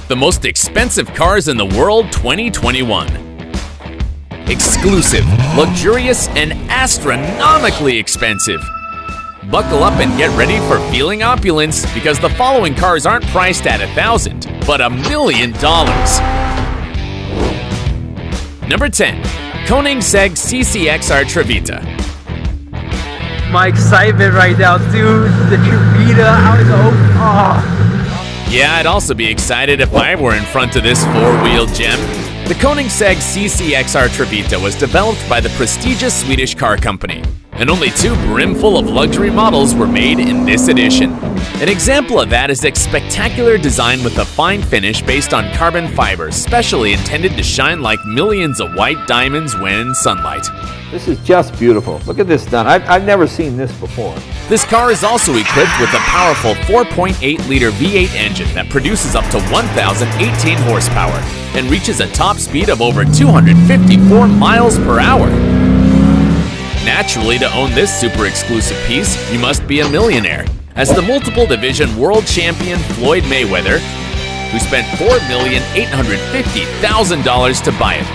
The most expensive cars in the world 2021. Exclusive, luxurious, and astronomically expensive. Buckle up and get ready for feeling opulence because the following cars aren't priced at $1,000, but $1 million. Number 10. Koenigsegg CCXR Trevita. My excitement right now, dude. The Trevita out in the open. Oh. Yeah, I'd also be excited if I were in front of this four-wheel gem. The Koenigsegg CCXR Trevita was developed by the prestigious Swedish car company, and only 2 brimful of luxury models were made in this edition. An example of that is its spectacular design with a fine finish based on carbon fibers, specially intended to shine like millions of white diamonds when in sunlight. This is just beautiful. Look at this done. I've never seen this before. This car is also equipped with a powerful 4.8-liter V8 engine that produces up to 1,018 horsepower and reaches a top speed of over 254 miles per hour. Naturally, to own this super exclusive piece, you must be a millionaire, as the multiple division world champion Floyd Mayweather, who spent $4,850,000 to buy it.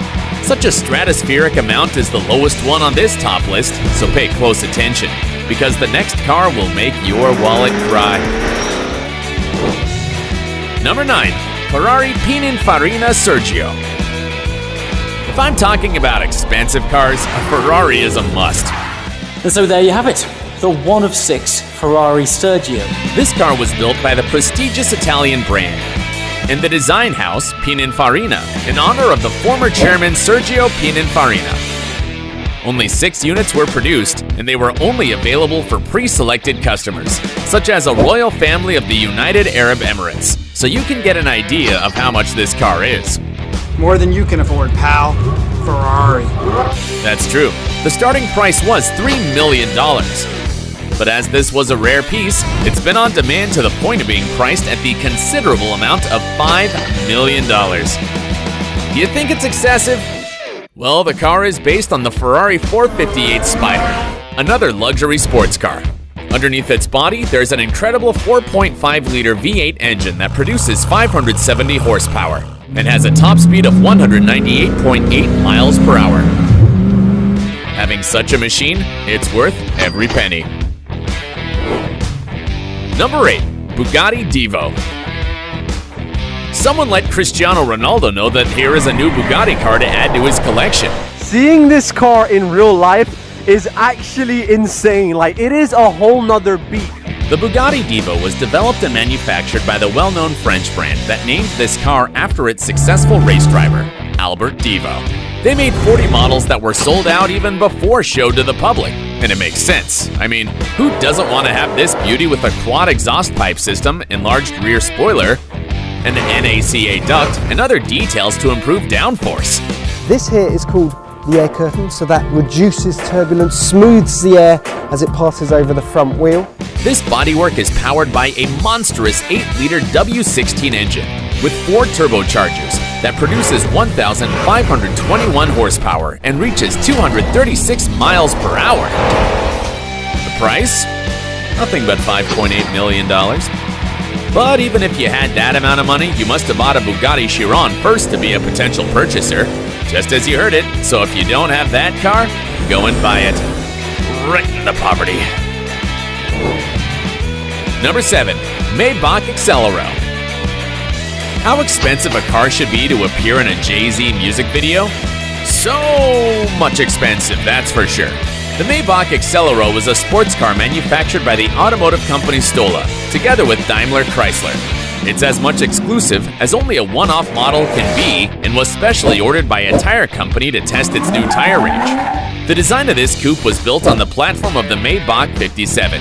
Such a stratospheric amount is the lowest one on this top list, so pay close attention, because the next car will make your wallet cry. Number 9. Ferrari Pininfarina Sergio. If I'm talking about expensive cars, a Ferrari is a must. And so there you have it, the one of 6 Ferrari Sergio. This car was built by the prestigious Italian brand and the design house Pininfarina in honor of the former chairman Sergio Pininfarina. Only 6 units were produced, and they were only available for pre-selected customers, such as a royal family of the United Arab Emirates, so you can get an idea of how much this car is. More than you can afford, pal. Ferrari. That's true. The starting price was $3 million. But as this was a rare piece, it's been on demand to the point of being priced at the considerable amount of $5 million. Do you think it's excessive? Well, the car is based on the Ferrari 458 Spider, another luxury sports car. Underneath its body, there's an incredible 4.5-liter V8 engine that produces 570 horsepower and has a top speed of 198.8 miles per hour. Having such a machine, it's worth every penny. Number 8. Bugatti Divo. Someone let Cristiano Ronaldo know that here is a new Bugatti car to add to his collection. Seeing this car in real life is actually insane. Like, it is a whole nother beat. The Bugatti Divo was developed and manufactured by the well-known French brand that named this car after its successful race driver, Albert Divo. They made 40 models that were sold out even before showed to the public. And it makes sense. I mean, who doesn't want to have this beauty with a quad exhaust pipe system, enlarged rear spoiler, an NACA duct, and other details to improve downforce? This here is called the air curtain, so that reduces turbulence, smooths the air as it passes over the front wheel. This bodywork is powered by a monstrous 8-liter W16 engine with 4 turbochargers that produces 1,521 horsepower and reaches 236 miles per hour. The price? Nothing but $5.8 million. But even if you had that amount of money, you must have bought a Bugatti Chiron first to be a potential purchaser. Just as you heard it, so if you don't have that car, go and buy it. Right into poverty. Number 7. Maybach Accelero. How expensive a car should be to appear in a Jay-Z music video? So much expensive, that's for sure. The Maybach Accelero was a sports car manufactured by the automotive company Stola, together with Daimler Chrysler. It's as much exclusive as only a one-off model can be, and was specially ordered by a tire company to test its new tire range. The design of this coupe was built on the platform of the Maybach 57,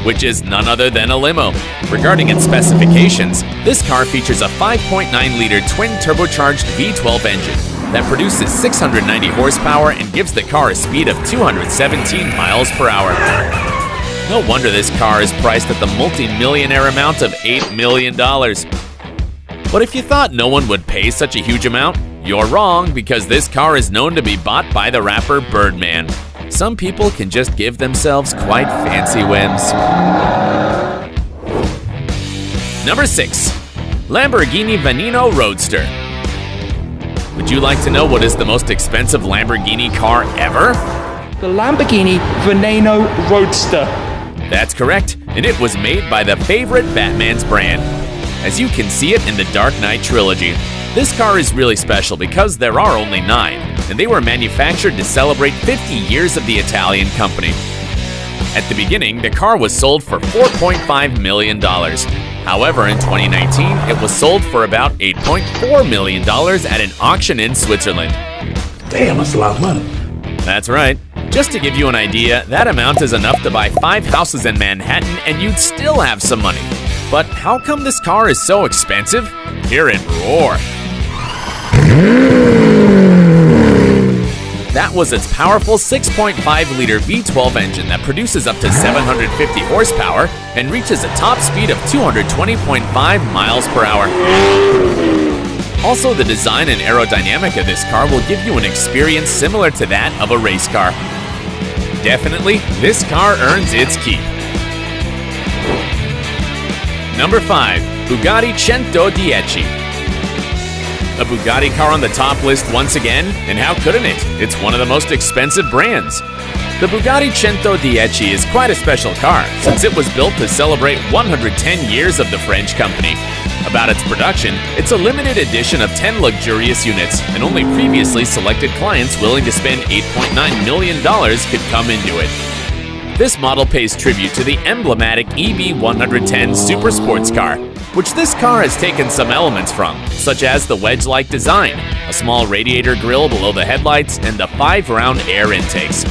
which is none other than a limo. Regarding its specifications, this car features a 5.9-liter twin-turbocharged V12 engine that produces 690 horsepower and gives the car a speed of 217 miles per hour. No wonder this car is priced at the multi-millionaire amount of $8 million. But if you thought no one would pay such a huge amount, you're wrong, because this car is known to be bought by the rapper Birdman. Some people can just give themselves quite fancy whims. Number 6. Lamborghini Veneno Roadster. Would you like to know what is the most expensive Lamborghini car ever? The Lamborghini Veneno Roadster. That's correct, and it was made by the favorite Batman's brand. As you can see it in the Dark Knight trilogy, this car is really special because there are only 9, and they were manufactured to celebrate 50 years of the Italian company. At the beginning, the car was sold for $4.5 million. However, in 2019, it was sold for about $8.4 million at an auction in Switzerland. Damn, that's a lot of money. That's right. Just to give you an idea, that amount is enough to buy 5 houses in Manhattan and you'd still have some money. But how come this car is so expensive? Hear it roar. That was its powerful 6.5-liter V12 engine that produces up to 750 horsepower and reaches a top speed of 220.5 miles per hour. Also, the design and aerodynamic of this car will give you an experience similar to that of a race car. Definitely, this car earns its keep. Number 5. Bugatti 110. A Bugatti car on the top list once again, and how couldn't it? It's one of the most expensive brands. The Bugatti 110 is quite a special car, since it was built to celebrate 110 years of the French company. About its production, it's a limited edition of 10 luxurious units, and only previously selected clients willing to spend $8.9 million could come into it. This model pays tribute to the emblematic EB110 super sports car, which this car has taken some elements from, such as the wedge-like design, a small radiator grille below the headlights, and the 5-round air intakes.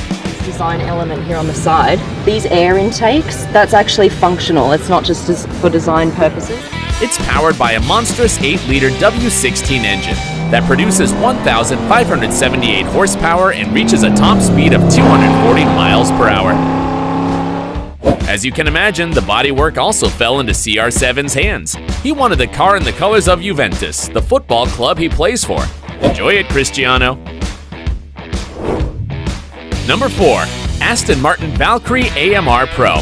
Design element here on the side, these air intakes, that's actually functional. It's not just for design purposes. It's powered by a monstrous 8-liter W16 engine that produces 1,578 horsepower and reaches a top speed of 240 miles per hour. As you can imagine, the bodywork also fell into CR7's hands. He wanted the car in the colors of Juventus, the football club he plays for. Enjoy it, Cristiano. Number 4. Aston Martin Valkyrie AMR Pro.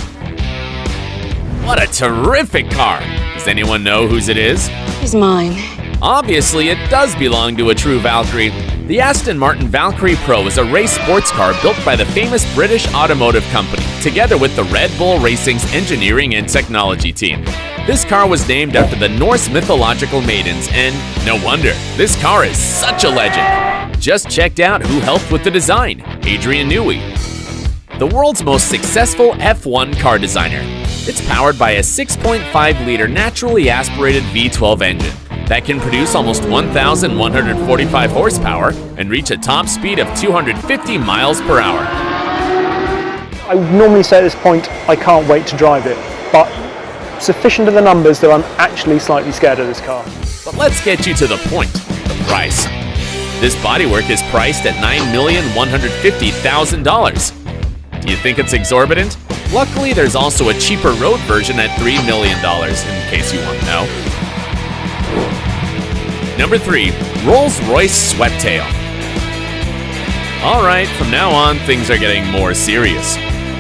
What a terrific car! Does anyone know whose it is? It's mine. Obviously, it does belong to a true Valkyrie. The Aston Martin Valkyrie Pro is a race sports car built by the famous British automotive company, together with the Red Bull Racing's engineering and technology team. This car was named after the Norse mythological maidens, and no wonder, this car is such a legend. Just checked out who helped with the design, Adrian Newey, the world's most successful F1 car designer. It's powered by a 6.5-liter naturally aspirated V12 engine that can produce almost 1,145 horsepower and reach a top speed of 250 miles per hour. I would normally say at this point, I can't wait to drive it, but sufficient are the numbers that I'm actually slightly scared of this car. But let's get you to the point, the price. This bodywork is priced at $9,150,000. Do you think it's exorbitant? Luckily, there's also a cheaper road version at $3 million, in case you want to know. Number 3. Rolls-Royce Sweeptail. Alright, from now on, things are getting more serious.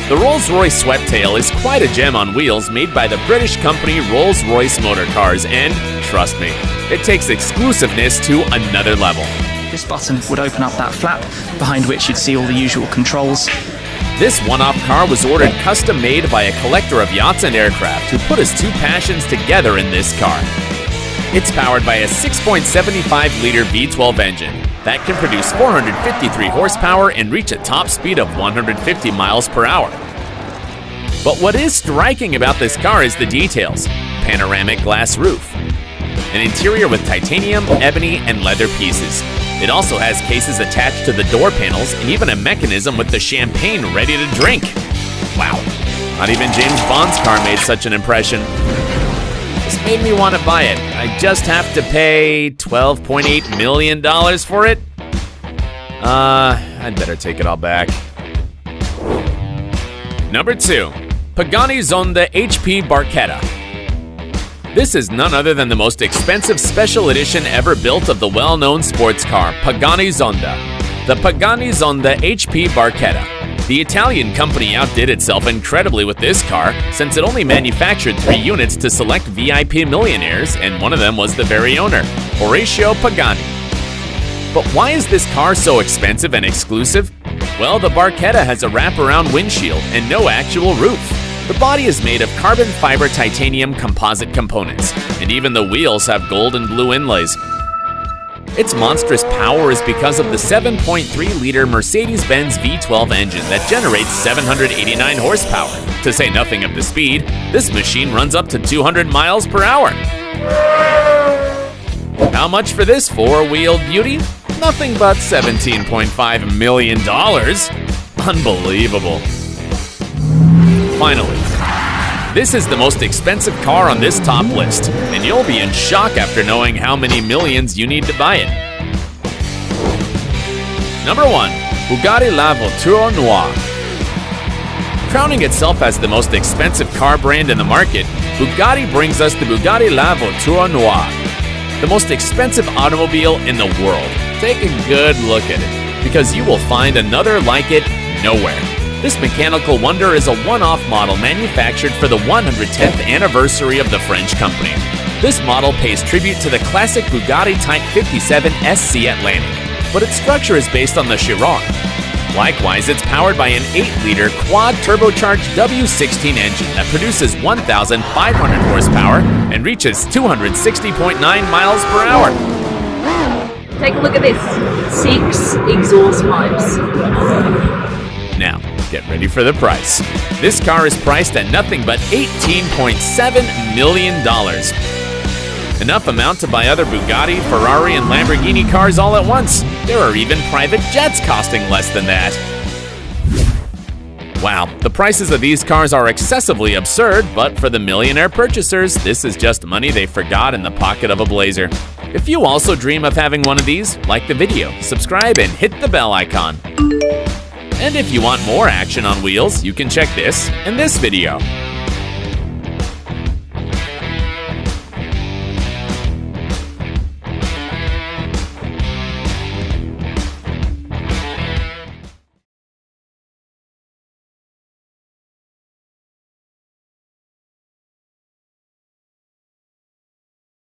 The Rolls-Royce Sweeptail is quite a gem on wheels made by the British company Rolls-Royce Motor Cars, and trust me, it takes exclusiveness to another level. This button would open up that flap, behind which you'd see all the usual controls. This one-off car was ordered custom-made by a collector of yachts and aircraft who put his two passions together in this car. It's powered by a 6.75-liter V12 engine that can produce 453 horsepower and reach a top speed of 150 miles per hour. But what is striking about this car is the details. Panoramic glass roof, an interior with titanium, ebony, and leather pieces. It also has cases attached to the door panels and even a mechanism with the champagne ready to drink. Wow, not even James Bond's car made such an impression. This made me want to buy it. I just have to pay $12.8 million for it? I'd better take it all back. Number 2. Pagani Zonda HP Barchetta. This is none other than the most expensive special edition ever built of the well-known sports car, Pagani Zonda. The Pagani Zonda HP Barchetta. The Italian company outdid itself incredibly with this car, since it only manufactured 3 units to select VIP millionaires, and one of them was the very owner, Horacio Pagani. But why is this car so expensive and exclusive? Well, the Barchetta has a wraparound windshield and no actual roof. The body is made of carbon fiber titanium composite components, and even the wheels have gold and blue inlays. Its monstrous power is because of the 7.3-liter Mercedes-Benz V12 engine that generates 789 horsepower. To say nothing of the speed, this machine runs up to 200 miles per hour. How much for this 4-wheeled beauty? Nothing but $17.5 million. Unbelievable. Finally, this is the most expensive car on this top list, and you'll be in shock after knowing how many millions you need to buy it. Number 1. Bugatti La Voiture Noire. Crowning itself as the most expensive car brand in the market, Bugatti brings us the Bugatti La Voiture Noire, the most expensive automobile in the world. Take a good look at it, because you will find another like it nowhere. This mechanical wonder is a one-off model manufactured for the 110th anniversary of the French company. This model pays tribute to the classic Bugatti Type 57 SC Atlantic, but its structure is based on the Chiron. Likewise, it's powered by an 8-liter quad-turbocharged W16 engine that produces 1,500 horsepower and reaches 260.9 miles per hour. Take a look at this. 6 exhaust pipes. Now, get ready for the price. This car is priced at nothing but $18.7 million. Enough amount to buy other Bugatti, Ferrari, and Lamborghini cars all at once. There are even private jets costing less than that. Wow, the prices of these cars are excessively absurd, but for the millionaire purchasers, this is just money they forgot in the pocket of a Blazer. If you also dream of having one of these, like the video, subscribe, and hit the bell icon. And if you want more action on wheels, you can check this and this video.